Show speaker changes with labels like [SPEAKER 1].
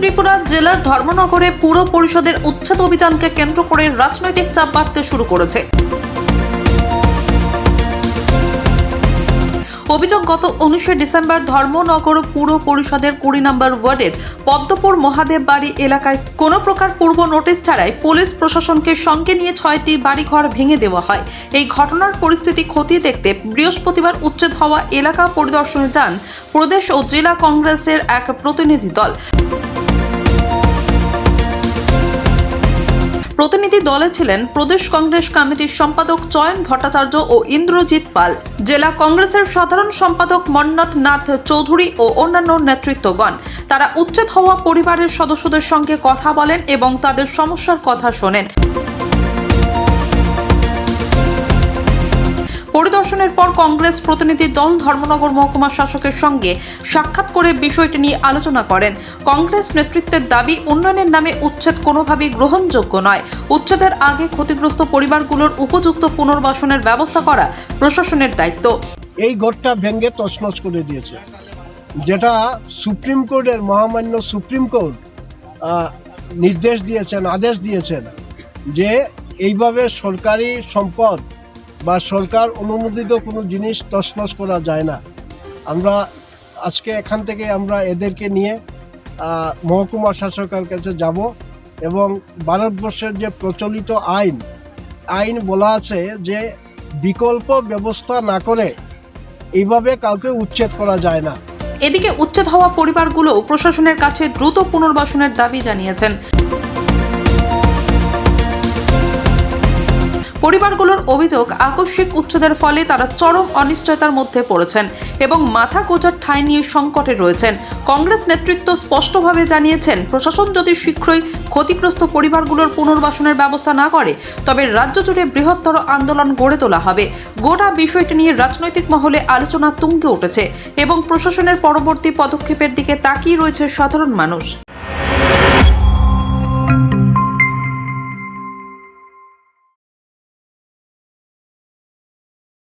[SPEAKER 1] ত্রিপুরা জেলার ধর্মনগরে পুর পরিষদের উচ্ছেদ অভিযানকে কেন্দ্র করে রাজনৈতিক চাপ বাড়তে শুরু করেছে। অভিযোগ, গত 19 ডিসেম্বর ধর্মনগর পুর পরিষদের 20 নম্বর ওয়ার্ডের পদ্মপুর মহাদেব বাড়ি এলাকায় কোনো প্রকার পূর্ব নোটিশ ছাড়াই পুলিশ প্রশাসনকে সঙ্গে নিয়ে 6টি বাড়িঘর ভেঙে দেওয়া হয়। এই ঘটনার পরিস্থিতি খতিয়ে দেখতে বৃহস্পতিবার উচ্ছেদ হওয়া এলাকা পরিদর্শনে যান প্রদেশ ও জেলা কংগ্রেসের এক প্রতিনিধি দল। প্রতিনিধি দলে ছিলেন প্রদেশ কংগ্রেস কমিটির সম্পাদক চয়ন ভট্টাচার্য ও ইন্দ্রজিৎ পাল, জেলা কংগ্রেসের সাধারণ সম্পাদক মন্নত নাথ চৌধুরী ও অন্যান্য নেতৃত্বগণ। তারা উচ্ছেদ হওয়া পরিবারের সদস্যদের সঙ্গে কথা বলেন এবং তাদের সমস্যার কথা শোনেন। পরিদর্শনের পর কংগ্রেস প্রতিনিধি দল ধর্মনগর মহকুমা শাসকের সঙ্গে সাক্ষাৎ করে বিষয়টি নিয়ে আলোচনা করেন। কংগ্রেস নেতৃত্বের দাবি, উন্নয়নের নামে উচ্ছেদ কোনোভাবেই গ্রহণযোগ্য নয়। উচ্ছেদের আগে ক্ষতিগ্রস্ত পরিবারগুলোর উপযুক্ত পুনর্বাসনের ব্যবস্থা করা প্রশাসনের দায়িত্ব।
[SPEAKER 2] এই ঘরটা ভেঙে তছনছ করে দিয়েছে, যেটা সুপ্রিম কোর্টের মহামান্য সুপ্রিম কোর্ট নির্দেশ দিয়েছেন, আদেশ দিয়েছেন যে এইভাবে সরকারি সম্পদ বা সরকার অনুমোদিত কোনো জিনিস তছনছ করা যায় না। আমরা আজকে এখান থেকে আমরা এদেরকে নিয়ে মহকুমা শাসকের কাছে যাব এবং ভারতবর্ষের যে প্রচলিত আইন বলা আছে যে বিকল্প ব্যবস্থা না করে এইভাবে কাউকে উচ্ছেদ করা যায় না।
[SPEAKER 1] এদিকে উচ্ছেদ হওয়া পরিবারগুলো প্রশাসনের কাছে দ্রুত পুনর্বাসনের দাবি জানিয়েছেন। পরিবারগুলোর অভিযোগ, আকস্মিক উচ্ছেদের ফলে তারা চরম অনিশ্চয়তার মধ্যে পড়েছেন এবং মাথা গোঁজার ঠাঁই নিয়ে সংকটে রয়েছেন। কংগ্রেস নেতৃত্ব স্পষ্টভাবে জানিয়েছেন, প্রশাসন যদি শীঘ্রই ক্ষতিগ্রস্ত পরিবারগুলোর পুনর্বাসনের ব্যবস্থা না করে তবে রাজ্য জুড়ে বৃহত্তর আন্দোলন গড়ে তোলা হবে। গোটা বিষয়টি নিয়ে রাজনৈতিক মহলে আলোচনা তুঙ্গে উঠেছে এবং প্রশাসনের পরবর্তী পদক্ষেপের দিকে তাকিয়ে রয়েছে সাধারণ মানুষ।